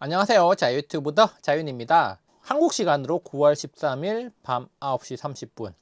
안녕하세요. 자유유튜브더 자윤입니다. 한국 시간으로 9월 13일 밤 9시 30분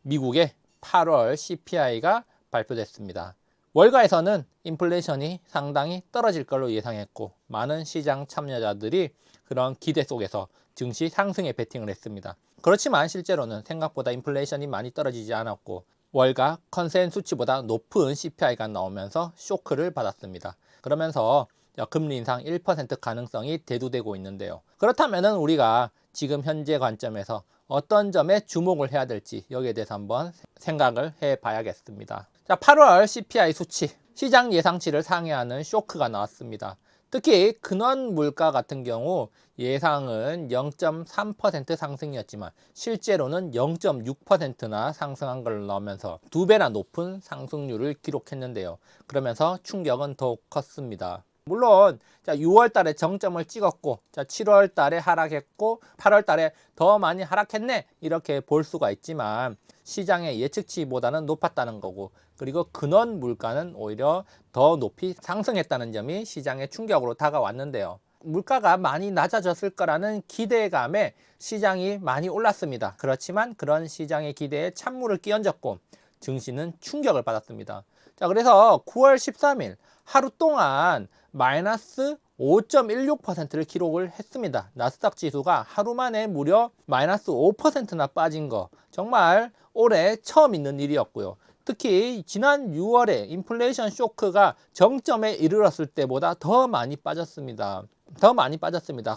미국의 8월 CPI가 발표됐습니다. 월가에서는 인플레이션이 상당히 떨어질 걸로 예상했고 많은 시장 참여자들이 그런 기대 속에서 증시 상승에 베팅을 했습니다. 그렇지만 실제로는 생각보다 인플레이션이 많이 떨어지지 않았고 월가 컨센수치보다 높은 CPI가 나오면서 쇼크를 받았습니다. 그러면서 금리 인상 1% 가능성이 대두되고 있는데요. 그렇다면 우리가 지금 현재 관점에서 어떤 점에 주목을 해야 될지 여기에 대해서 한번 생각을 해 봐야겠습니다. 자, 8월 CPI 수치, 시장 예상치를 상회하는 쇼크가 나왔습니다. 특히 근원 물가 같은 경우 예상은 0.3% 상승이었지만 실제로는 0.6%나 상승한 걸 넣으면서 2배나 높은 상승률을 기록했는데요. 그러면서 충격은 더욱 컸습니다. 물론 6월 달에 정점을 찍었고 7월 달에 하락했고 8월 달에 더 많이 하락했네 이렇게 볼 수가 있지만 시장의 예측치보다는 높았다는 거고, 그리고 근원 물가는 오히려 더 높이 상승했다는 점이 시장의 충격으로 다가왔는데요. 물가가 많이 낮아졌을 거라는 기대감에 시장이 많이 올랐습니다. 그렇지만 그런 시장의 기대에 찬물을 끼얹었고 증시는 충격을 받았습니다. 자, 그래서 9월 13일 하루 동안 마이너스 5.16%를 기록을 했습니다. 나스닥 지수가 하루 만에 무려 마이너스 5%나 빠진 거 정말 올해 처음 있는 일이었고요. 특히 지난 6월에 인플레이션 쇼크가 정점에 이르렀을 때보다 더 많이 빠졌습니다.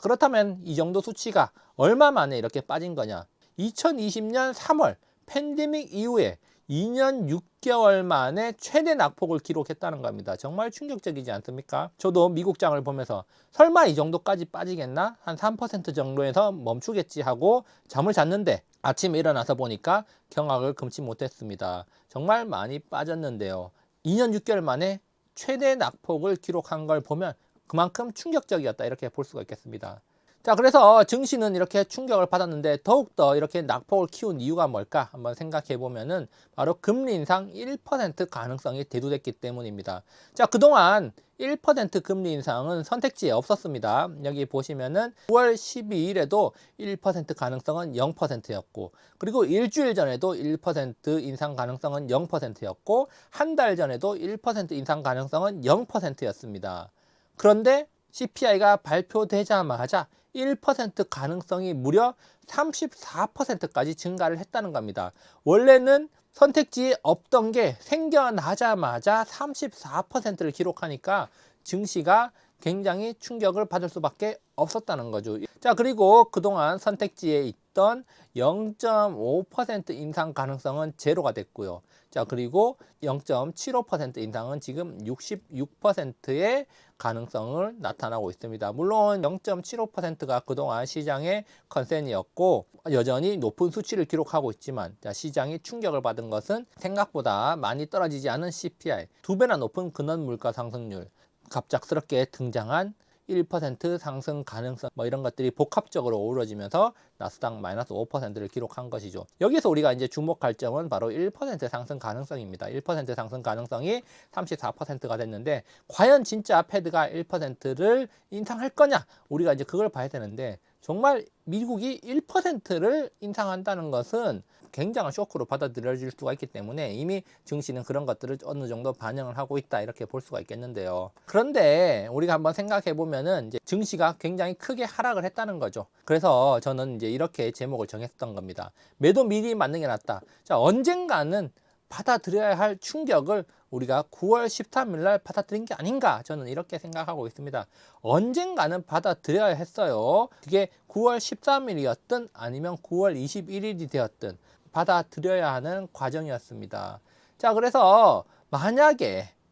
그렇다면 이 정도 수치가 얼마 만에 이렇게 빠진 거냐? 2020년 3월 팬데믹 이후에 2년 6개월 만에 최대 낙폭을 기록했다는 겁니다. 정말 충격적이지 않습니까? 저도 미국장을 보면서 설마 이 정도까지 빠지겠나? 한 3% 정도에서 멈추겠지 하고 잠을 잤는데 아침에 일어나서 보니까 경악을 금치 못했습니다. 정말 많이 빠졌는데요. 2년 6개월 만에 최대 낙폭을 기록한 걸 보면 그만큼 충격적이었다 이렇게 볼 수가 있겠습니다. 자, 그래서 증시는 이렇게 충격을 받았는데 더욱더 이렇게 낙폭을 키운 이유가 뭘까 한번 생각해 보면은 바로 금리 인상 1% 가능성이 대두됐기 때문입니다. 자, 그동안 1% 금리 인상은 선택지에 없었습니다. 여기 보시면은 9월 12일에도 1% 가능성은 0%였고, 그리고 일주일 전에도 1% 인상 가능성은 0%였고, 한 달 전에도 1% 인상 가능성은 0%였습니다. 그런데 CPI가 발표되자마자 1% 가능성이 무려 34%까지 증가를 했다는 겁니다. 원래는 선택지에 없던 게 생겨나자마자 34%를 기록하니까 증시가 굉장히 충격을 받을 수밖에 없었다는 거죠. 자, 그리고 그동안 선택지에 있던 0.5% 인상 가능성은 제로가 됐고요. 자, 그리고 0.75% 인상은 지금 66%의 가능성을 나타나고 있습니다. 물론 0.75%가 그동안 시장의 컨센이었고 여전히 높은 수치를 기록하고 있지만, 자, 시장이 충격을 받은 것은 생각보다 많이 떨어지지 않은 CPI, 2배나 높은 근원 물가 상승률, 갑작스럽게 등장한 1% 상승 가능성 이런 것들이 복합적으로 어우러지면서 나스닥 마이너스 5%를 기록한 것이죠. 여기서 우리가 이제 주목할 점은 바로 1% 상승 가능성입니다. 1% 상승 가능성이 34%가 됐는데 과연 진짜 패드가 1%를 인상할 거냐? 우리가 이제 그걸 봐야 되는데, 정말 미국이 1%를 인상한다는 것은 굉장한 쇼크로 받아들여질 수가 있기 때문에 이미 증시는 그런 것들을 어느 정도 반영을 하고 있다 이렇게 볼 수가 있겠는데요. 그런데 우리가 한번 생각해 보면은 이제 증시가 굉장히 크게 하락을 했다는 거죠. 그래서 저는 이제 이렇게 제목을 정했던 겁니다. 매도 미리 맞는 게 낫다. 자, 언젠가는 받아들여야 할 충격을 우리가 9월 13일 날 받아들인 게 아닌가, 저는 이렇게 생각하고 있습니다. 언젠가는 받아들여야 했어요. 그게 9월 13일이었든 아니면 9월 21일이 되었든 받아들여야 하는 과정이었습니다. 자, 그래서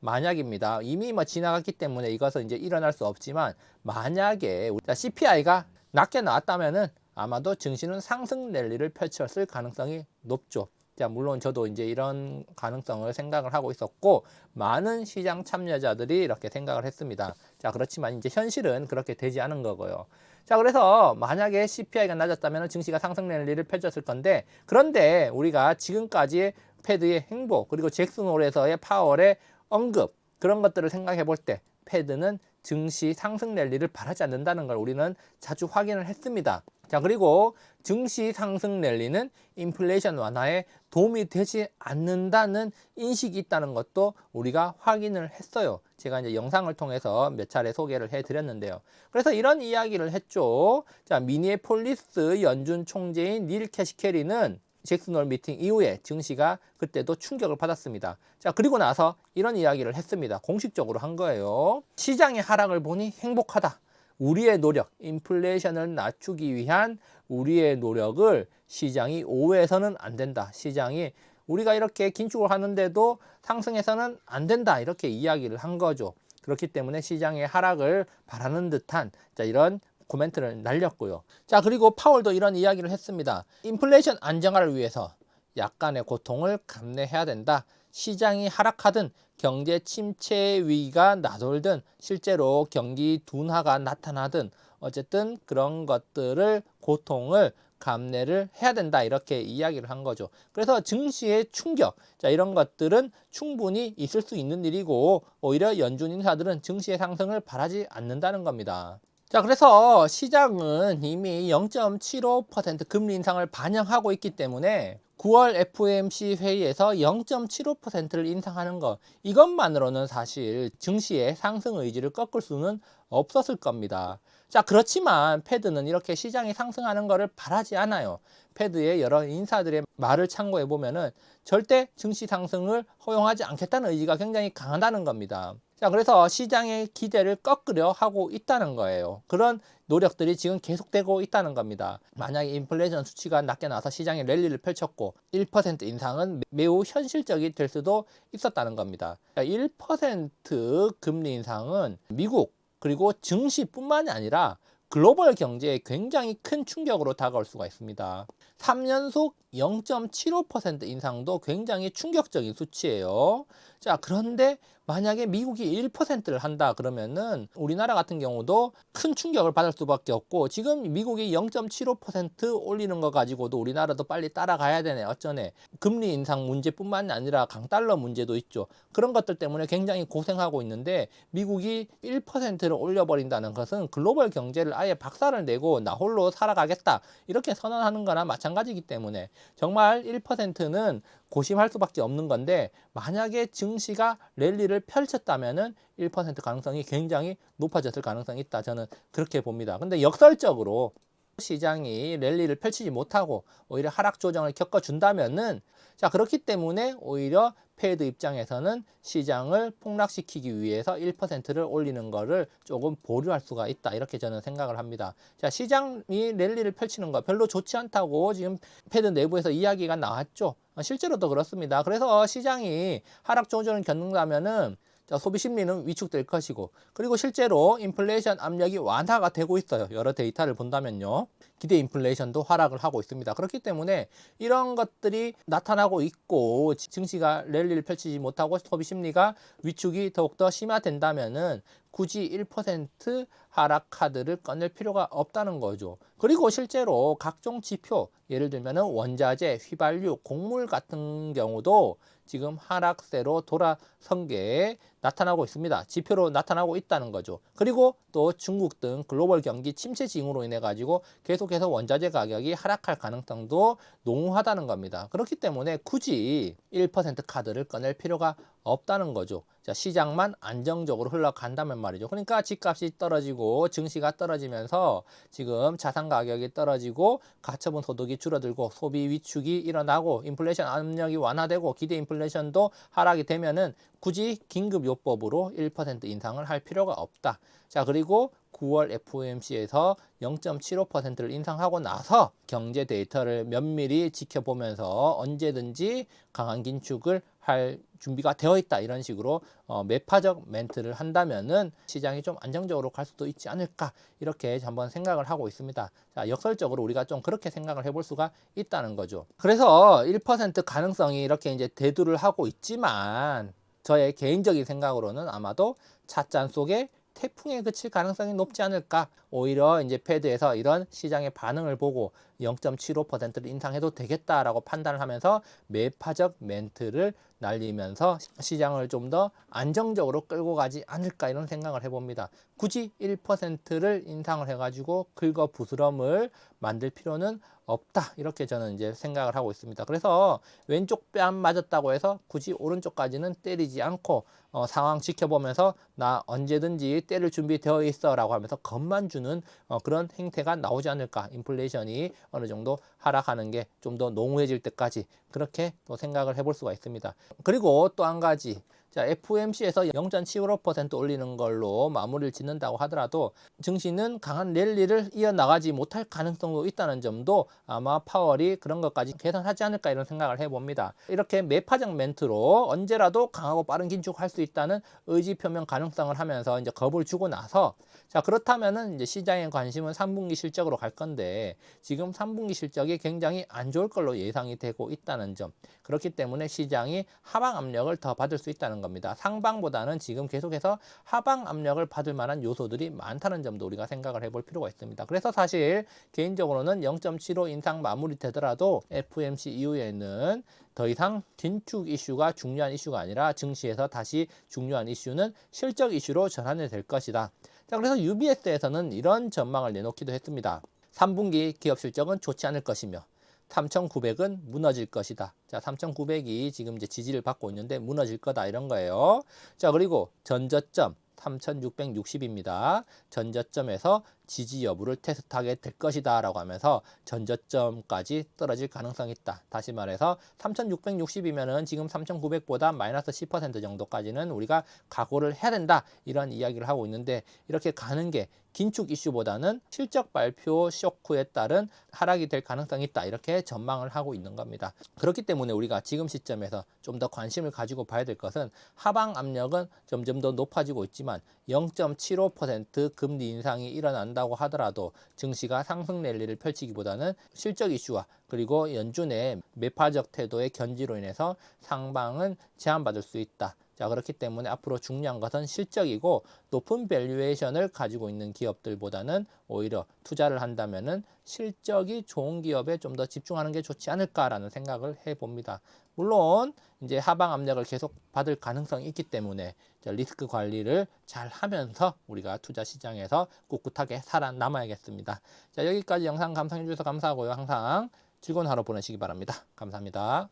만약입니다. 이미 지나갔기 때문에 이것은 이제 일어날 수 없지만, 만약에 CPI가 낮게 나왔다면은 아마도 증시는 상승 랠리를 펼쳤을 가능성이 높죠. 자, 물론 저도 이제 이런 가능성을 생각을 하고 있었고 많은 시장 참여자들이 이렇게 생각을 했습니다. 자, 그렇지만 이제 현실은 그렇게 되지 않은 거고요. 자, 그래서 만약에 CPI가 낮았다면 증시가 상승 랠리를 펼쳤을 건데, 그런데 우리가 지금까지 패드의 행보, 그리고 잭슨 홀에서의 파월의 언급, 그런 것들을 생각해 볼 때 패드는 증시 상승 랠리를 바라지 않는다는 걸 우리는 자주 확인을 했습니다. 자, 그리고 증시 상승 랠리는 인플레이션 완화에 도움이 되지 않는다는 인식이 있다는 것도 우리가 확인을 했어요. 제가 이제 영상을 통해서 몇 차례 소개를 해드렸는데요. 그래서 이런 이야기를 했죠. 자, 미니애폴리스 연준 총재인 닐 캐시캐리는 잭슨홀 미팅 이후에 증시가 그때도 충격을 받았습니다. 자, 그리고 나서 이런 이야기를 했습니다. 공식적으로 한 거예요. 시장의 하락을 보니 행복하다. 우리의 노력, 인플레이션을 낮추기 위한 우리의 노력을 시장이 오해해서는 안 된다. 시장이 우리가 이렇게 긴축을 하는데도 상승해서는 안 된다. 이렇게 이야기를 한 거죠. 그렇기 때문에 시장의 하락을 바라는 듯한 이런 코멘트를 날렸고요. 자, 그리고 파월도 이런 이야기를 했습니다. 인플레이션 안정화를 위해서 약간의 고통을 감내해야 된다. 시장이 하락하든 경제 침체 위기가 나돌든 실제로 경기 둔화가 나타나든 어쨌든 그런 것들을 고통을 감내를 해야 된다. 이렇게 이야기를 한 거죠. 그래서 증시의 충격, 자, 이런 것들은 충분히 있을 수 있는 일이고 오히려 연준 인사들은 증시의 상승을 바라지 않는다는 겁니다. 자, 그래서 시장은 이미 0.75% 금리 인상을 반영하고 있기 때문에 9월 FOMC 회의에서 0.75%를 인상하는 것, 이것만으로는 사실 증시의 상승 의지를 꺾을 수는 없었을 겁니다. 자, 그렇지만 패드는 이렇게 시장이 상승하는 것을 바라지 않아요. 패드의 여러 인사들의 말을 참고해 보면은 절대 증시 상승을 허용하지 않겠다는 의지가 굉장히 강하다는 겁니다. 자, 그래서 시장의 기대를 꺾으려 하고 있다는 거예요. 그런 노력들이 지금 계속되고 있다는 겁니다. 만약에 인플레이션 수치가 낮게 나와서 시장이 랠리를 펼쳤고 1% 인상은 매우 현실적이 될 수도 있었다는 겁니다. 1% 금리 인상은 미국 그리고 증시뿐만이 아니라 글로벌 경제에 굉장히 큰 충격으로 다가올 수가 있습니다. 3연속 0.75% 인상도 굉장히 충격적인 수치예요. 자, 그런데 만약에 미국이 1%를 한다 그러면은 우리나라 같은 경우도 큰 충격을 받을 수밖에 없고, 지금 미국이 0.75% 올리는 거 가지고도 우리나라도 빨리 따라가야 되네, 어쩌네. 금리 인상 문제뿐만 아니라 강달러 문제도 있죠. 그런 것들 때문에 굉장히 고생하고 있는데 미국이 1%를 올려버린다는 것은 글로벌 경제를 아예 박살을 내고 나 홀로 살아가겠다 이렇게 선언하는 거나 마찬가지이기 때문에 정말 1%는 고심할 수밖에 없는 건데, 만약에 증시가 랠리를 펼쳤다면은 1% 가능성이 굉장히 높아졌을 가능성이 있다, 저는 그렇게 봅니다. 근데 역설적으로 시장이 랠리를 펼치지 못하고 오히려 하락 조정을 겪어준다면은, 자, 그렇기 때문에 오히려 패드 입장에서는 시장을 폭락시키기 위해서 1%를 올리는 거를 조금 보류할 수가 있다, 이렇게 저는 생각을 합니다. 자, 시장이 랠리를 펼치는 거 별로 좋지 않다고 지금 패드 내부에서 이야기가 나왔죠. 실제로도 그렇습니다. 그래서 시장이 하락 조정을 겪는다면은 소비 심리는 위축될 것이고, 그리고 실제로 인플레이션 압력이 완화가 되고 있어요. 여러 데이터를 본다면요. 기대 인플레이션도 하락을 하고 있습니다. 그렇기 때문에 이런 것들이 나타나고 있고 증시가 랠리를 펼치지 못하고 소비 심리가 위축이 더욱더 심화된다면은 굳이 1% 하락 카드를 꺼낼 필요가 없다는 거죠. 그리고 실제로 각종 지표, 예를 들면 원자재, 휘발유, 곡물 같은 경우도 지금 하락세로 돌아선 게 나타나고 있습니다. 지표로 나타나고 있다는 거죠. 그리고 또 중국 등 글로벌 경기 침체 징후로 인해 가지고 계속해서 원자재 가격이 하락할 가능성도 농후하다는 겁니다. 그렇기 때문에 굳이 1% 카드를 꺼낼 필요가 없다는 거죠. 자, 시장만 안정적으로 흘러간다면 말이죠. 그러니까 집값이 떨어지고 증시가 떨어지면서 지금 자산 가격이 떨어지고 가처분 소득이 줄어들고 소비 위축이 일어나고 인플레이션 압력이 완화되고 기대 인플레이션도 하락이 되면은 굳이 긴급요법으로 1% 인상을 할 필요가 없다. 자, 그리고 9월 FOMC에서 0.75%를 인상하고 나서 경제 데이터를 면밀히 지켜보면서 언제든지 강한 긴축을 할 준비가 되어 있다, 이런 식으로 매파적 멘트를 한다면은 시장이 좀 안정적으로 갈 수도 있지 않을까, 이렇게 한번 생각을 하고 있습니다. 자, 역설적으로 우리가 좀 그렇게 생각을 해볼 수가 있다는 거죠. 그래서 1% 가능성이 이렇게 이제 대두를 하고 있지만 저의 개인적인 생각으로는 아마도 찻잔 속에 태풍에 그칠 가능성이 높지 않을까. 오히려 이제 패드에서 이런 시장의 반응을 보고 0.75%를 인상해도 되겠다라고 판단을 하면서 매파적 멘트를 날리면서 시장을 좀 더 안정적으로 끌고 가지 않을까 이런 생각을 해봅니다. 굳이 1%를 인상을 해가지고 긁어 부스럼을 만들 필요는 없다, 이렇게 저는 이제 생각을 하고 있습니다. 그래서 왼쪽 뺨 맞았다고 해서 굳이 오른쪽까지는 때리지 않고 상황 지켜보면서 나 언제든지 때릴 준비 되어 있어 라고 하면서 겁만 주는 그런 행태가 나오지 않을까. 인플레이션이 어느 정도 하락하는 게 좀 더 농후해질 때까지 그렇게 또 생각을 해볼 수가 있습니다. 그리고 또 한 가지, 자, FOMC에서 0.75% 올리는 걸로 마무리를 짓는다고 하더라도 증시는 강한 랠리를 이어나가지 못할 가능성도 있다는 점도 아마 파월이 그런 것까지 계산하지 않을까 이런 생각을 해봅니다. 이렇게 매파적 멘트로 언제라도 강하고 빠른 긴축할 수 있다는 의지 표명 가능성을 하면서 이제 겁을 주고 나서, 자, 그렇다면은 이제 시장의 관심은 3분기 실적으로 갈 건데 지금 3분기 실적이 굉장히 안 좋을 걸로 예상이 되고 있다는 점, 그렇기 때문에 시장이 하방 압력을 더 받을 수 있다는 겁니다. 상방보다는 지금 계속해서 하방 압력을 받을 만한 요소들이 많다는 점도 우리가 생각을 해볼 필요가 있습니다. 그래서 사실 개인적으로는 0.75 인상 마무리 되더라도 FOMC 이후에는 더 이상 긴축 이슈가 중요한 이슈가 아니라 증시에서 다시 중요한 이슈는 실적 이슈로 전환이 될 것이다. 자, 그래서 UBS에서는 이런 전망을 내놓기도 했습니다. 3분기 기업 실적은 좋지 않을 것이며 3,900은 무너질 것이다. 자, 3,900이 지금 이제 지지를 받고 있는데 무너질 거다 이런 거예요. 자, 그리고 전저점 3,660입니다. 전저점에서 지지 여부를 테스트하게 될 것이다 라고 하면서 전저점까지 떨어질 가능성이 있다. 다시 말해서 3,660이면은 지금 3,900보다 마이너스 10% 정도까지는 우리가 각오를 해야 된다, 이런 이야기를 하고 있는데, 이렇게 가는 게 긴축 이슈보다는 실적 발표 쇼크에 따른 하락이 될 가능성이 있다, 이렇게 전망을 하고 있는 겁니다. 그렇기 때문에 우리가 지금 시점에서 좀 더 관심을 가지고 봐야 될 것은 하방 압력은 점점 더 높아지고 있지만 0.75% 금리 인상이 일어난다고 하더라도 증시가 상승 랠리를 펼치기보다는 실적 이슈와 그리고 연준의 매파적 태도의 견지로 인해서 상방은 제한받을 수 있다. 자, 그렇기 때문에 앞으로 중요한 것은 실적이고, 높은 밸류에이션을 가지고 있는 기업들보다는 오히려 투자를 한다면은 실적이 좋은 기업에 좀 더 집중하는 게 좋지 않을까라는 생각을 해봅니다. 물론 이제 하방 압력을 계속 받을 가능성이 있기 때문에 리스크 관리를 잘 하면서 우리가 투자 시장에서 꿋꿋하게 살아남아야겠습니다. 자, 여기까지 영상 감상해 주셔서 감사하고요. 항상 즐거운 하루 보내시기 바랍니다. 감사합니다.